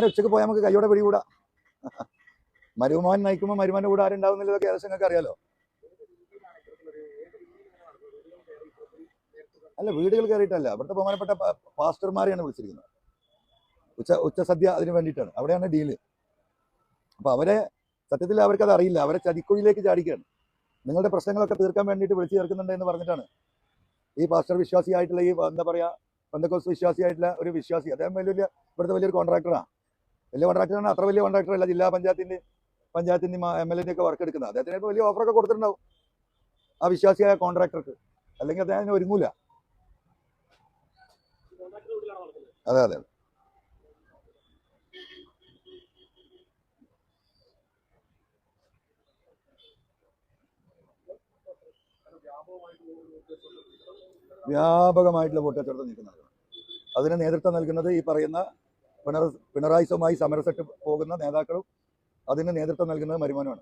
ഉച്ചക്ക് പോയാൽ നമുക്ക് കൈയോടെ പിടികൂടാ. മരുമാൻ നയിക്കുമ്പോൾ മരുമാന്റെ കൂടെ ആരുണ്ടാവുന്നില്ലതൊക്കെ ഏകദേശം നിങ്ങൾക്ക് അറിയാലോ. അല്ല, വീടുകൾ കയറിയിട്ടല്ല, ഇവിടുത്തെ ബഹുമാനപ്പെട്ട പാസ്റ്റർമാരെയാണ് വിളിച്ചിരിക്കുന്നത്. ഉച്ചസദ്യ അതിന് വേണ്ടിയിട്ടാണ്, അവിടെയാണ് ഡീല്. അപ്പൊ അവരെ സത്യത്തിൽ അവർക്കത് അറിയില്ല, അവരെ ചതിക്കുഴിയിലേക്ക് ചാടിക്കുകയാണ്. നിങ്ങളുടെ പ്രശ്നങ്ങളൊക്കെ തീർക്കാൻ വേണ്ടിയിട്ട് വിളിച്ചു ചേർക്കുന്നുണ്ട് എന്ന് പറഞ്ഞിട്ടാണ് ഈ പാസ്റ്റർ വിശ്വാസിയായിട്ടുള്ള ഈ എന്താ പറയാ പെന്തക്കോസ്ത് വിശ്വാസിയായിട്ടുള്ള ഒരു വിശ്വാസി. അദ്ദേഹം ഇവിടുത്തെ വലിയൊരു കോൺട്രാക്ടറാണ്. വലിയ കോൺട്രാക്ടറാണ്. അത്ര വലിയ കോൺട്രാക്ടർ അല്ല, ജില്ലാ പഞ്ചായത്തിന്റെയും MLA ഒക്കെ വർക്ക് എടുക്കുന്നത്. അദ്ദേഹത്തിന് വലിയ ഓഫറൊക്കെ കൊടുത്തിട്ടുണ്ടാവും ആ വിശ്വാസിയായ കോൺട്രാക്ടർക്ക്, അല്ലെങ്കിൽ അദ്ദേഹം ഒരുങ്ങൂല. അതെ അതെ. വ്യാപകമായിട്ടുള്ള വോട്ട് കച്ചവടം നിൽക്കുന്നത്. അതിന് നേതൃത്വം നൽകുന്നത് ഈ പറയുന്ന പിണറായിസവുമായി സമരസെറ്റ് പോകുന്ന നേതാക്കളും അതിന് നേതൃത്വം നൽകുന്നത് മരുമോനുമാണ്.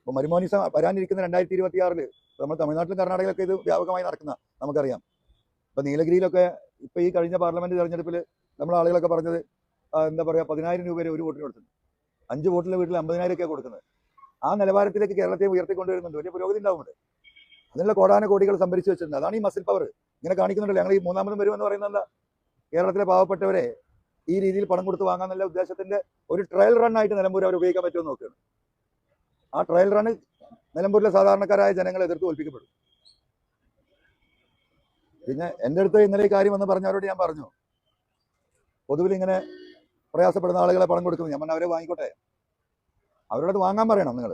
അപ്പോൾ മരുമോനിസം വരാനിരിക്കുന്ന 2026 നമ്മൾ തമിഴ്നാട്ടിലും കർണാടകയിലൊക്കെ ഇത് വ്യാപകമായി നടക്കുന്ന നമുക്കറിയാം. ഇപ്പം നീലഗിരിയിലൊക്കെ ഇപ്പം ഈ കഴിഞ്ഞ പാർലമെന്റ് തെരഞ്ഞെടുപ്പിൽ നമ്മൾ ആളുകളൊക്കെ പറഞ്ഞത് എന്താ പറയുക 10,000 രൂപ വരെ ഒരു വോട്ടിന് കൊടുക്കുന്നു. 5 വോട്ടിലെ വീട്ടിൽ 50,000 ഒക്കെ കൊടുക്കുന്നത്. ആ നിലവാരത്തിലേക്ക് കേരളത്തെ ഉയർത്തിക്കൊണ്ടുവരുന്നുണ്ട്. വലിയ പുരോഗതി ഉണ്ടാവുന്നുണ്ട്. അതിനുള്ള കോടാനുകോടികൾ സംഭരിച്ചു വെച്ചിട്ടുണ്ട്. അതാണ് ഈ മസിൽ പവർ ഇങ്ങനെ കാണിക്കുന്നുണ്ടല്ലോ. ഞങ്ങൾ ഈ മൂന്നാമതും വരുമെന്ന് പറയുന്നത് എന്താ? കേരളത്തിലെ പാവപ്പെട്ടവരെ ഈ രീതിയിൽ പണം കൊടുത്ത് വാങ്ങാന്നുള്ള ഉദ്ദേശത്തിന്റെ ഒരു ട്രയൽ റൺ ആയിട്ട് നിലമ്പൂർ അവർ ഉപയോഗിക്കാൻ പറ്റുമെന്ന് നോക്കുകയാണ്. ആ ട്രയൽ റൺ നിലമ്പൂരിലെ സാധാരണക്കാരായ ജനങ്ങളെ എതിർത്ത് തോൽപ്പിക്കപ്പെടും. പിന്നെ എൻ്റെ അടുത്ത് ഇന്നലെ ഈ കാര്യം എന്ന് പറഞ്ഞവരോട് ഞാൻ പറഞ്ഞു, പൊതുവിൽ ഇങ്ങനെ പ്രയാസപ്പെടുന്ന ആളുകളെ പണം കൊടുക്കുന്നു. ഞാൻ പറഞ്ഞാൽ അവരെ വാങ്ങിക്കോട്ടെ, അവരോടത് വാങ്ങാൻ പറയണം നിങ്ങൾ.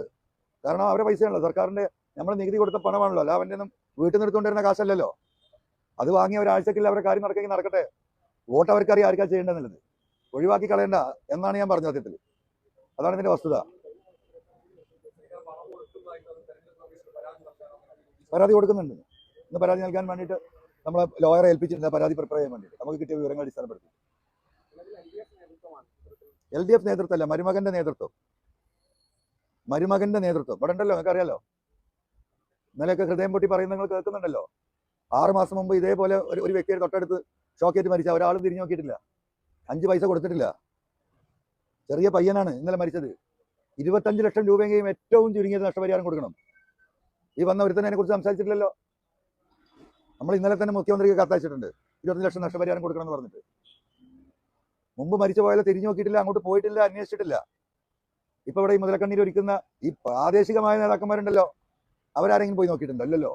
കാരണം അവരെ പൈസയാണല്ലോ, സർക്കാരിന്റെ നമ്മൾ നികുതി കൊടുത്ത പണമാണല്ലോ, അല്ല അവൻ്റെ ഒന്നും വീട്ടിൽ നിന്ന് എടുത്തുകൊണ്ടിരുന്ന കാശല്ലല്ലോ. അത് വാങ്ങി ഒരാഴ്ചക്കില്ല അവരുടെ കാര്യം നടക്കെങ്കിൽ നടക്കട്ടെ. വോട്ട് അവർക്കറിയാം ആർക്കാ ചെയ്യേണ്ടതെന്നുള്ളത്. ഒഴിവാക്കി കളയണ്ട എന്നാണ് ഞാൻ പറഞ്ഞ സത്യത്തിൽ. അതാണ് ഇതിന്റെ വസ്തുത. പരാതി കൊടുക്കുന്നുണ്ട്. ഇന്ന് പരാതി നൽകാൻ വേണ്ടിയിട്ട് നമ്മളെ ലോയറെ ഏൽപ്പിച്ചിട്ടുണ്ട്, പരാതി പ്രിപ്പയർ ചെയ്യാൻ വേണ്ടിയിട്ട് നമുക്ക് കിട്ടിയ വിവരങ്ങൾ അടിസ്ഥാനപ്പെടുത്തി. LDF നേതൃത്വമല്ല, മരുമകന്റെ നേതൃത്വം. ഇവിടെ ഉണ്ടല്ലോ, നിങ്ങൾക്ക് അറിയാലോ. ഇന്നലെയൊക്കെ ഹൃദയം പൊട്ടി പറയുന്നത് നിങ്ങൾ കേൾക്കുന്നുണ്ടല്ലോ. 6 മാസം മുമ്പ് ഇതേപോലെ ഒരു വ്യക്തിയുടെ തൊട്ടടുത്ത് ഷോക്കേറ്റ് മരിച്ച ഒരാളും തിരിഞ്ഞു നോക്കിയിട്ടില്ല, 5 പൈസ കൊടുത്തിട്ടില്ല. ചെറിയ പയ്യനാണ് ഇന്നലെ മരിച്ചത്. 25 ലക്ഷം രൂപയെങ്കിലും ഏറ്റവും ചുരുങ്ങിയത് നഷ്ടപരിഹാരം കൊടുക്കണം. ഈ വന്ന ഒരുത്തനെ അതിനെ കുറിച്ച് സംസാരിച്ചിട്ടില്ലല്ലോ. നമ്മൾ ഇന്നലെ തന്നെ മുഖ്യമന്ത്രിക്ക് കത്തയച്ചിട്ടുണ്ട്, 25 ലക്ഷം നഷ്ടപരിഹാരം കൊടുക്കണം എന്ന് പറഞ്ഞിട്ട്. മുമ്പ് മരിച്ചു പോയാലും തിരിഞ്ഞു നോക്കിയിട്ടില്ല, അങ്ങോട്ട് പോയിട്ടില്ല, അന്വേഷിച്ചിട്ടില്ല. ഇപ്പൊ ഇവിടെ ഈ മുതലക്കണ്ണീർ ഒരുക്കുന്ന ഈ പ്രാദേശികമായ നേതാക്കന്മാരുണ്ടല്ലോ, അവരാരെങ്കിലും പോയി നോക്കിയിട്ടുണ്ടോ? ഇല്ലല്ലോ.